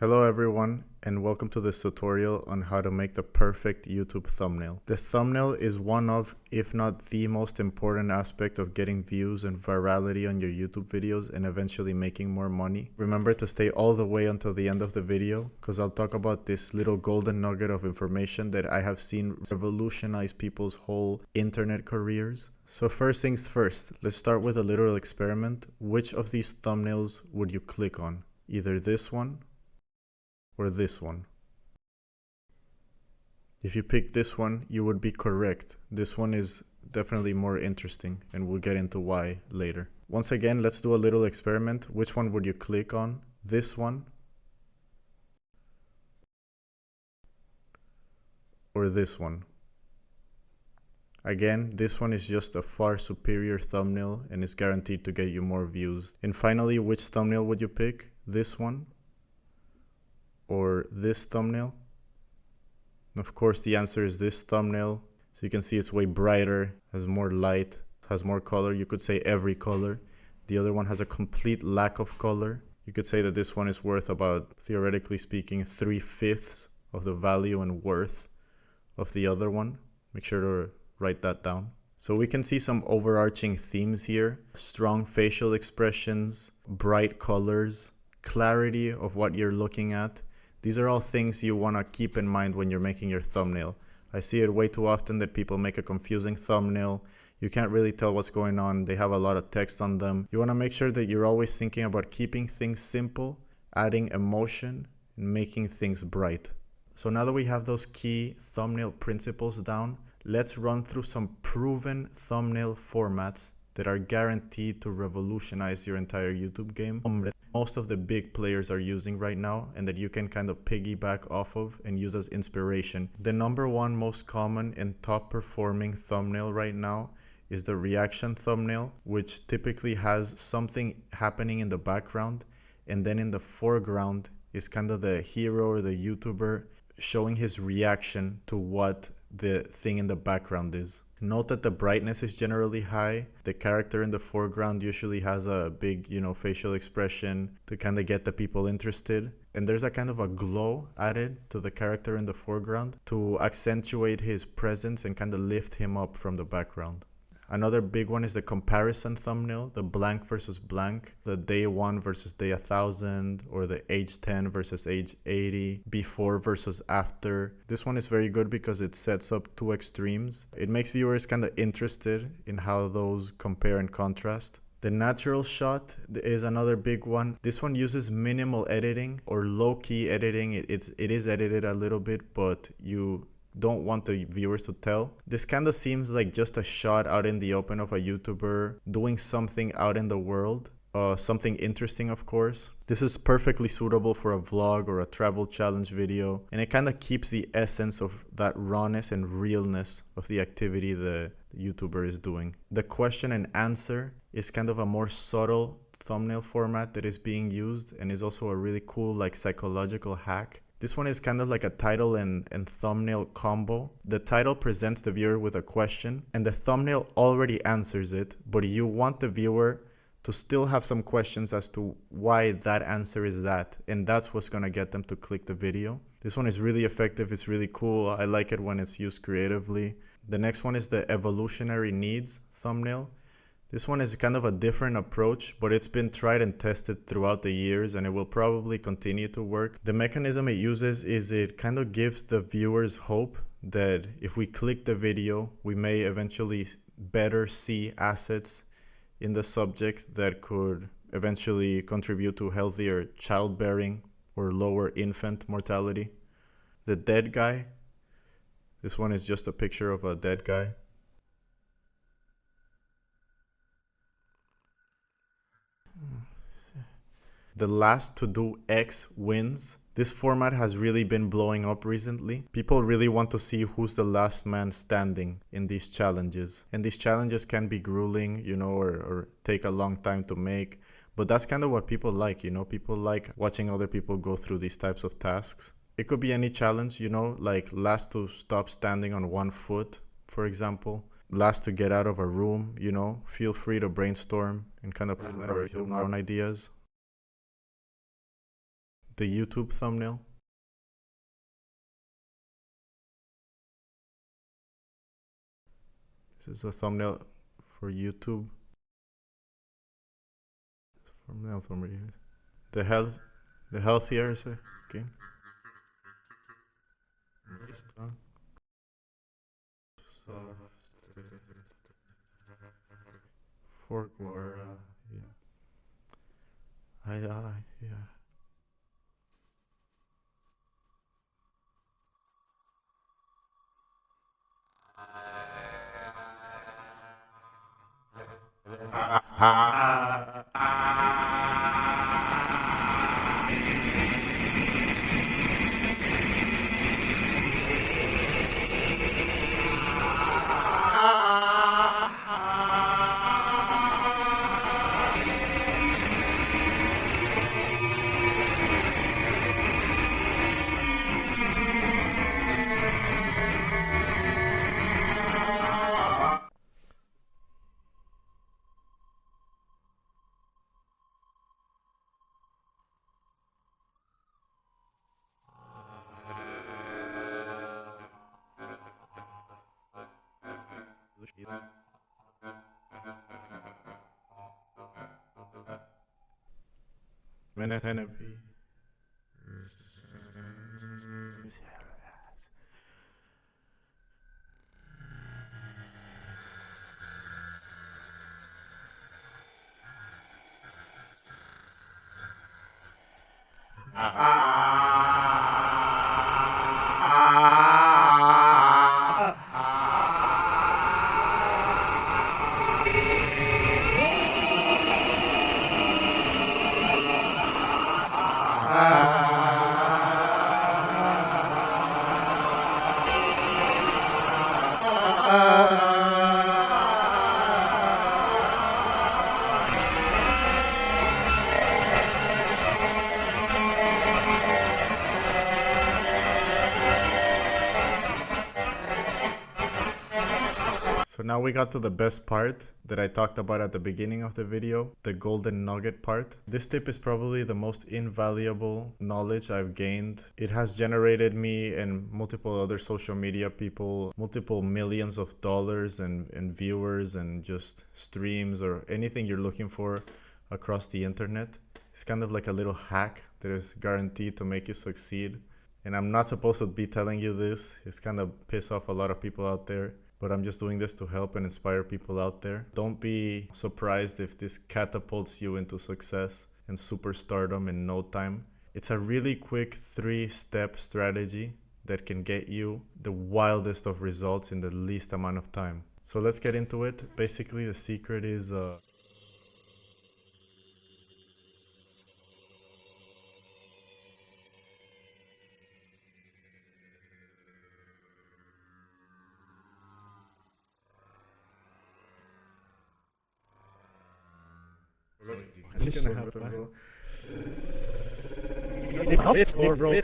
Hello everyone, and welcome to this tutorial on how to make the perfect YouTube thumbnail. The thumbnail is one of, if not the most important aspect of getting views and virality on your YouTube videos and eventually making more money. Remember to stay all the way until the end of the video, because I'll talk about this little golden nugget of information that I have seen revolutionize people's whole internet careers. So first things first, let's start with a little experiment. Which of these thumbnails would you click on? Either this one or this one. If you pick this one, you would be correct. This one is definitely more interesting, and we'll get into why later. Once again, let's do a little experiment. Which one would you click on? This one or this one? Again, this one is just a far superior thumbnail and is guaranteed to get you more views. And finally, which thumbnail would you pick? This one or this thumbnail? And of course the answer is this thumbnail. So you can see it's way brighter, has more light, has more color. You could say every color. The other one has a complete lack of color. You could say that this one is worth about, theoretically speaking, 3/5 of the value and worth of the other one. Make sure to write that down. So we can see some overarching themes here: strong facial expressions, bright colors, clarity of what you're looking at. These are all things you want to keep in mind when you're making your thumbnail. I see it way too often that people make a confusing thumbnail. You can't really tell what's going on. They have a lot of text on them. You want to make sure that you're always thinking about keeping things simple, adding emotion, and making things bright. So now that we have those key thumbnail principles down, let's run through some proven thumbnail formats that are guaranteed to revolutionize your entire YouTube game. Most of the big players are using right now, and that you can kind of piggyback off of and use as inspiration. The number one most common and top performing thumbnail right now is the reaction thumbnail, which typically has something happening in the background, and then in the foreground is kind of the hero or the YouTuber showing his reaction to what the thing in the background is. Note that the brightness is generally high. The character in the foreground usually has a big, facial expression to kind of get the people interested. And there's a kind of a glow added to the character in the foreground to accentuate his presence and kind of lift him up from the background. Another big one is the comparison thumbnail, the blank versus blank, the day 1 versus day 1000, or the age 10 versus age 80, before versus after. This one is very good because it sets up two extremes. It makes viewers kind of interested in how those compare and contrast. The natural shot is another big one. This one uses minimal editing or low-key editing. It is edited a little bit, but you don't want the viewers to tell. This kind of seems like just a shot out in the open of a YouTuber doing something out in the world. Something interesting, of course. This is perfectly suitable for a vlog or a travel challenge video, and it kind of keeps the essence of that rawness and realness of the activity the YouTuber is doing. The question and answer is kind of a more subtle thumbnail format that is being used, and is also a really cool psychological hack. This one is kind of like a title and thumbnail combo. The title presents the viewer with a question, and the thumbnail already answers it, but you want the viewer to still have some questions as to why that answer is that, and that's what's going to get them to click the video. This one is really effective. It's really cool. I like it when it's used creatively. The next one is the evolutionary needs thumbnail. This one is kind of a different approach, but it's been tried and tested throughout the years, and it will probably continue to work. The mechanism it uses is it kind of gives the viewers hope that if we click the video, we may eventually better see assets in the subject that could eventually contribute to healthier childbearing or lower infant mortality. The dead guy. This one is just a picture of a dead guy. The last to do X wins. This format has really been blowing up recently. People really want to see who's the last man standing in these challenges. And these challenges can be grueling, or take a long time to make. But that's kind of what people like, People like watching other people go through these types of tasks. It could be any challenge, like last to stop standing on one foot, for example. Last to get out of a room, Feel free to brainstorm and kind of put your own ideas. the YouTube thumbnail. This is a thumbnail for YouTube. Thumbnail from the healthier is it? Okay. Fork or yeah. Yeah. Centipede. So now we got to the best part that I talked about at the beginning of the video, the golden nugget part. This tip is probably the most invaluable knowledge I've gained. It has generated me and multiple other social media people, multiple millions of dollars and viewers and just streams or anything you're looking for across the internet. It's kind of like a little hack that is guaranteed to make you succeed. And I'm not supposed to be telling you this. It's kind of piss off a lot of people out there. But I'm just doing this to help and inspire people out there. Don't be surprised if this catapults you into success and superstardom in no time. It's a really quick 3-step strategy that can get you the wildest of results in the least amount of time. So let's get into it. Basically, the secret is it's gonna happen, bro. Bro.